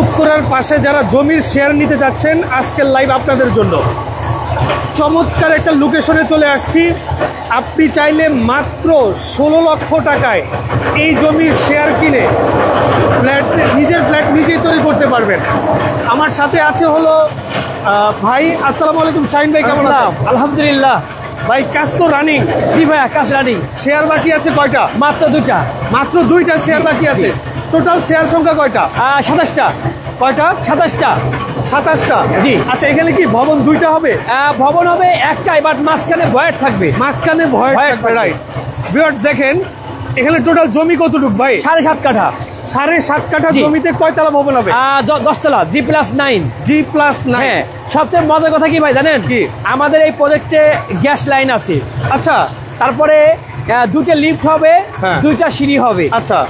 উত্তরার পাশে যারা জমির শেয়ার নিতে যাচ্ছেন, আজকের লাইভ আপনাদের জন্য। চমৎকার একটা লোকেশনে চলে আসছি। আপনি চাইলে মাত্র 16 লক্ষ টাকায় এই জমির শেয়ার কিনে নিজের ফ্ল্যাট নিজেই তৈরি করতে পারবেন। আমার সাথে আছে হলো ভাই। আসসালামু আলাইকুম শাহিন ভাই, কেমন আছেন? আলহামদুলিল্লাহ ভাই, কাজ তো রানিং? জি ভাইয়া, কাজ রানিং। শেয়ার বাকি আছে কয়টা? মাত্র দুইটা। মাত্র দুইটা শেয়ার বাকি আছে। টোটাল শেয়ার সংখ্যা কয়টা? 27টা। কয়টা? 27টা। 27টা। জি। আচ্ছা, এখানে কি ভবন দুইটা হবে? ভবন হবে একটাই, বাট মাঝখানে ভয়েড থাকবে। মাঝখানে ভয়েড থাকবে, রাইট। ভিউয়ার্স দেখেন, এখানে টোটাল জমি কতটুক ভাই? 7.5 কাঠা। 7.5 কাঠা জমিতে কয়তলা ভবন হবে? 10 তলা, G+9। G+9। হ্যাঁ, সবচেয়ে মজার কথা কি ভাই জানেন? কি আমাদের এই প্রজেক্টে গ্যাস লাইন আছে। আচ্ছা। তারপরে দুইটা লিফট হবে, দুইটা সিঁড়ি হবে। আচ্ছা।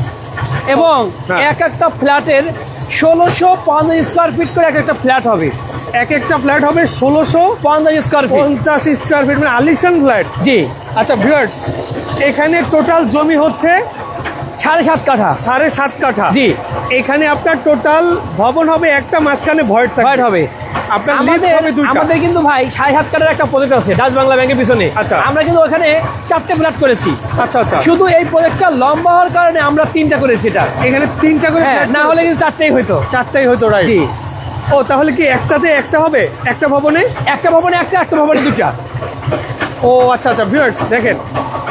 এবং এক একটা ফ্ল্যাটের 1650 স্কোয়ার ফিট করে এক একটা ফ্ল্যাট হবে। এক একটা ফ্ল্যাট হবে 1650 স্কোয়ার ফিট। 50 স্কোয়ার ফিট মানে আলিশান ফ্ল্যাট। জি। আচ্ছা ভিউয়ার্স, এখানে টোটাল জমি হচ্ছে 7.5 কাঠা। 7.5 কাঠা। জি। এখানে আপনার টোটাল ভবন হবে একটা, মাঝখানে ভয়েড হবে। আমাদের কিন্তু ভাই 7.5 কাঠার একটা প্রজেক্ট আছে ডাচ বাংলা ব্যাংকের পিছনে। আচ্ছা। আমরা কিন্তু ওখানে 4টে ফ্ল্যাট করেছি। আচ্ছা আচ্ছা। শুধু এই প্রজেক্টটা লম্বা হওয়ার কারণে আমরা 3টা করেছি। এটা এখানে 3টা করে, না হলে কিন্তু 4টাই হইতো। 4টাই হইতো, রাইট। জি। ও, তাহলে কি একটাতে একটা হবে? একটা ভবনে একটা, একটা ভবনে দুইটা। ও আচ্ছা আচ্ছা। ভিউয়ার্স দেখেন,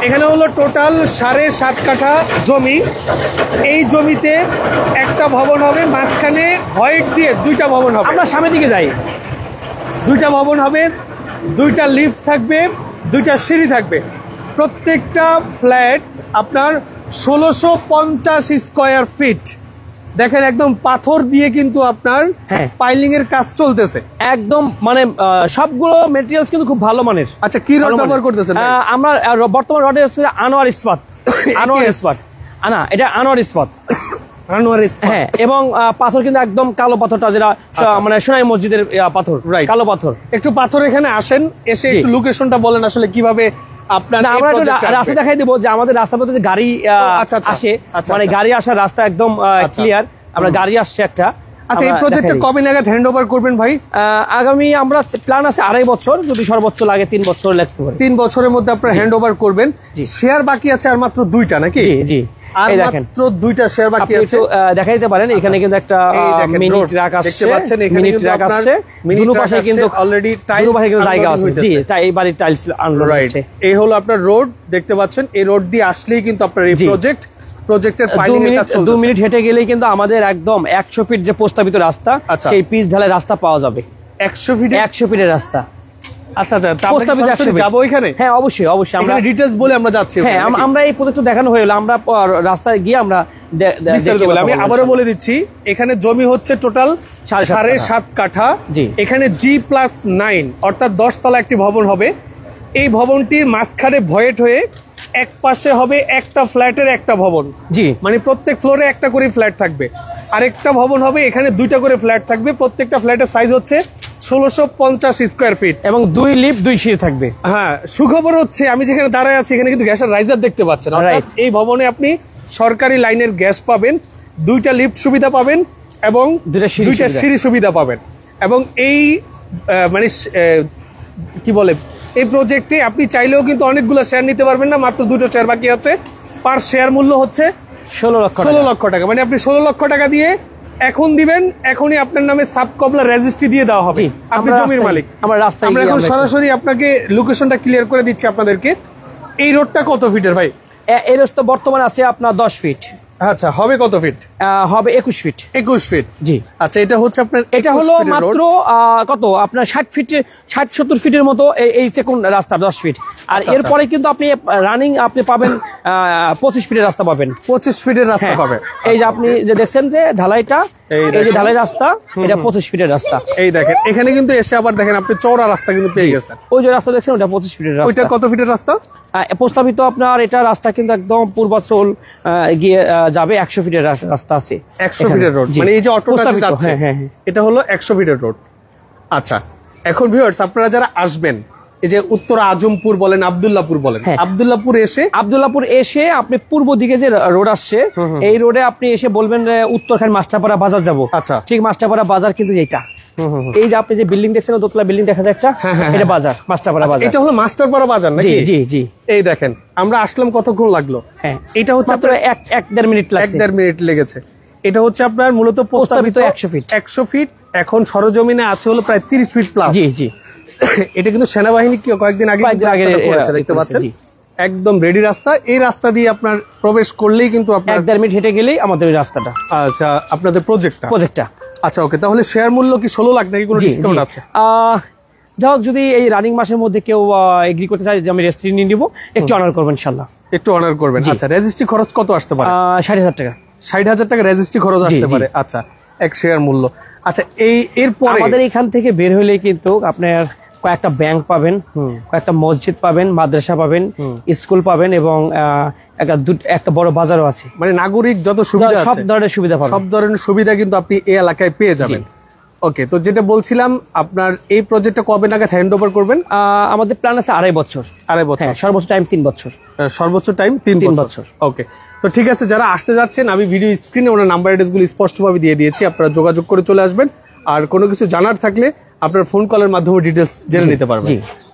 এখানে হলো টোটাল 7.5 কাঠা জমি। এই জমিতে একটা ভবন হবে, মাঝখানে হোয়াইট দিয়ে দুইটা ভবন হবে। আমরা সামনের দিকে যাই। দুইটা ভবন হবে, দুইটা লিফট থাকবে, দুইটা সিঁড়ি থাকবে। প্রত্যেকটা ফ্ল্যাট আপনার 1650 স্কোয়ার ফিট। দেখেন একদম পাথর দিয়ে কিন্তু আপনার পাইলিং এর কাজ চলতেছে একদম, মানে সবগুলো মেটেরিয়ালস কিন্তু খুব ভালো মানের। আচ্ছা, কি রড ব্যবহার করতেছেন? আমরা বর্তমান রডে হচ্ছে আনোয়ার ইস্পাত। আনোয়ার ইস্পাত, না এটা আনোয়ার ইস্পাত। হ্যাঁ, এবং পাথর কিন্তু একদম কালো পাথরটা, যেটা মানে সোনাই মসজিদের পাথর, কালো পাথর। একটু পাথর এখানে আসেন, এসে একটু লোকেশনটা বলেন আসলে কিভাবে আপনার। আমরা রাস্তা দেখাই দেবো যে আমাদের রাস্তার মধ্যে গাড়ি আসে, মানে গাড়ি আসার রাস্তা একদম ক্লিয়ার। আমরা গাড়ি আসছে একটা। আচ্ছা, এই প্রজেক্টটা কবে নাগাদ হ্যান্ড ওভার করবেন ভাই? আগামী আমরা প্ল্যান আছে 2.5 বছর, যদি সর্বোচ্চ লাগে 3 বছর লাগতে পারে। 3 বছরের মধ্যে আপনারা হ্যান্ড ওভার করবেন। শেয়ার বাকি আছে আর মাত্র 2টা নাকি? জি জি। আর মাত্র 2টা শেয়ার বাকি আছে। দেখাইতে পারেন, এখানে কিন্তু একটা মিনিট ট্রাক আসছে, দেখতে পাচ্ছেন। এখানে কিন্তু ট্রাক আসছে, দুটো পাশে কিন্তু অলরেডি টাইলস, দুটো পাশে কিন্তু জায়গা আছে। জি, তাই এই বাড়ির টাইলস আনলোড হচ্ছে। এই হলো আপনার রোড, দেখতে পাচ্ছেন। এই রোড দিয়ে আসলেই কিন্তু আপনার এই প্রজেক্টের 2 মিনিট হেঁটে গেলেই কিন্তু আমাদের একদম 100 ফিট যে প্রস্তাবিত রাস্তা, সেই পিচ ঢালাই রাস্তা পাওয়া যাবে। 100 ফিটের রাস্তা। আচ্ছা আচ্ছা, যাবো এখানে? হ্যাঁ, অবশ্যই অবশ্যই। আমরা ডিটেইলস বলে আমরা যাচ্ছি। হ্যাঁ, আমরা এই প্রজেক্ট দেখানো হয়ে গেল, আমরা রাস্তায় গিয়ে আমরা আমি আবারও বলে দিচ্ছি, এখানে জমি হচ্ছে টোটাল 7.5 কাঠা। এখানে G+9 অর্থাৎ 10 তলা একটি ভবন হবে। এই ভবনটির মাঝখানে ভয়েড হয়ে এক পাশে হবে একটা ফ্ল্যাটের একটা ভবন। জি, মানে প্রত্যেক ফ্লোরে একটা করে ফ্ল্যাট থাকবে। আরেকটা ভবন হবে, এখানে 2টা করে ফ্ল্যাট থাকবে। প্রত্যেকটা ফ্ল্যাটের সাইজ হচ্ছে 1650 স্কোয়ার ফিট এবং 2 লিফট 2 সিঁড়ি থাকবে। হ্যাঁ, সুখবর হচ্ছে আমি যেখানে দাঁড়ায় আছি এখানে কিন্তু গ্যাসের রাইজার দেখতে পাচ্ছেন। এই ভবনে আপনি সরকারি লাইনের গ্যাস পাবেন, 2টা লিফট সুবিধা পাবেন এবং 2টা সিঁড়ি সুবিধা পাবেন। এবং এই মানে কি বলে, এই প্রজেক্টে আপনি চাইলেও কিন্তু অনেকগুলো শেয়ার নিতে পারবেন না, মাত্র 2টা শেয়ার বাকি আছে। পার শেয়ার মূল্য হচ্ছে 16 লক্ষ টাকা। মানে আপনি 16 লক্ষ টাকা দিয়ে এখন দিবেন, এখনই আপনার নামে সাব কবলা রেজিস্ট্রি দিয়ে দেওয়া হবে, আপনি জমির মালিক। আমরা এখন সরাসরি আপনাকে লোকেশনটা ক্লিয়ার করে দিচ্ছি আপনাদেরকে। এই রোডটা কত ফিটের ভাই? এই রোড তো বর্তমানে আছে আপনার 10 ফিট। আচ্ছা, হবে কত ফিট? হবে 21 ফিট। 21 ফিট, জি। আচ্ছা, এটা হচ্ছে আপনার, এটা হলো মাত্র কত আপনার 60-70 ফিটের মতো এই সেকেন্ড রাস্তা 10 ফিট। আর এরপরে কিন্তু আপনি রানিং আপনি পাবেন 25 ফিটের রাস্তা পাবেন। 25 ফিটের রাস্তা পাবেন। এই যে আপনি যে দেখছেন যে ঢালাইটা, এই যে ঢালাই রাস্তা, এটা 25 ফিটের রাস্তা। এই দেখেন, এখানে কিন্তু এসে আবার দেখেন আপনি চওড়া রাস্তা কিন্তু পেয়ে গেছেন। ওই যে রাস্তা দেখছেন ওটা 25 ফিটের রাস্তা। ওইটা কত ফিটের রাস্তা প্রস্তাবিত? আপনার এটা রাস্তা কিন্তু একদম পূর্বাচল গিয়ে যাবে, 100 ফিটের রাস্তা আছে। 100 ফিটের রোড, মানে এই যে অটোটা যাচ্ছে এটা হলো 100 ফিটের রোড। আচ্ছা, এখন ভিউয়ার্স আপনারা যারা আসবেন এই যে উত্তর আজমপুর বলেন, আব্দুল্লাহপুর বলেন, আব্দুল্লাহপুর এসে আপনি পূর্ব দিকে যে রোড আসছে এই রোডে আপনি এসে বলবেন উত্তরখান মাস্টারপাড়া বাজার যাবো। আচ্ছা, ঠিক মাস্টারপাড়া বাজার কিন্তু এইটা, এই যে আপনি যে বিল্ডিং দেখছেন, দোতলা বিল্ডিং দেখা যায় একটা, এটা বাজার, মাস্টারপাড়া বাজার। এটা হলো মাস্টারপাড়া বাজার নাকি? জি জি জি। এই দেখেন আমরা আসলাম, কতক্ষণ লাগলো? হ্যাঁ, এটা হচ্ছে মাত্র 1-1.5 মিনিট লাগছে। 1-1.5 মিনিট লেগেছে। এটা হচ্ছে আপনার মূলত প্রস্তাবিত 100 ফিট, এখন সরজমিনে আছে হলো প্রায় 30 ফিট প্লাস। জি জি। এটা কিন্তু সেনাবাহিনী কয়েকদিন আগে দেখতে পাচ্ছেন, একদম রেডি রাস্তা। এই রাস্তা দিয়ে আপনার প্রবেশ করলেই কিন্তু আপনার 1-1.5 মিনিট হেঁটে গেলেই আমাদের ওই রাস্তাটা। আচ্ছা, আপনাদের প্রজেক্টটা। আচ্ছা, ওকে। তাহলে শেয়ার মূল্য কি 16 লাখ নাকি কোনো ডিসকাউন্ট আছে? যাই হোক, যদি এই রানিং মাসের মধ্যে কেউ এগ্রি করতে চায় যে আমি রেজিস্ট্রি নিয়ে নিব, একটু অনার করবেন ইনশাআল্লাহ। একটু অনার করবেন। আচ্ছা, রেজিস্ট্রি খরচ কত আসতে পারে? 60,000 টাকা। 60,000 টাকা রেজিস্ট্রি খরচ আসতে পারে। আচ্ছা, এক শেয়ার মূল্য। আচ্ছা, এরপরে আমাদের এখান থেকে বের হলে কিন্তু আপনার কয়েকটা ব্যাংক পাবেন, কয়েকটা মসজিদ পাবেন, মাদ্রাসা পাবেন, স্কুল পাবেন, এবং একটা বড় বাজারও আছে। মানে নাগরিক যত সুবিধা, সব ধরনের সুবিধা পাবেন, সব ধরনের সুবিধা কিন্তু আপনি এই এলাকায় পেয়ে যাবেন। ওকে, তো যেটা বলছিলাম, আপনার এই প্রজেক্টটা কবে নাগাদ হ্যান্ড ওভার করবেন? আমাদের প্ল্যান আছে 2.5 বছর। 2.5 বছর, সর্বোচ্চ টাইম 3 বছর। সর্বোচ্চ টাইম 3 বছর। ওকে, তো ঠিক আছে, যারা আসতে যাচ্ছেন আমি ভিডিও স্ক্রিনে ওনার নাম্বার অ্যাড্রেস গুলো স্পষ্টভাবে দিয়ে দিয়েছি, আপনারা যোগাযোগ করে চলে আসবেন। আর কোনো কিছু জানার থাকলে আপনার ফোন কলের মাধ্যমে ডিটেলস জেনে নিতে পারবেন।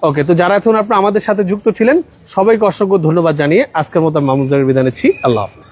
ওকে, তো যারা এখন আপনারা আমাদের সাথে যুক্ত ছিলেন সবাইকে অসংখ্য ধন্যবাদ জানিয়ে আজকের মতো মামুজারের বিদায় নিচ্ছি। আল্লাহ হাফিজ।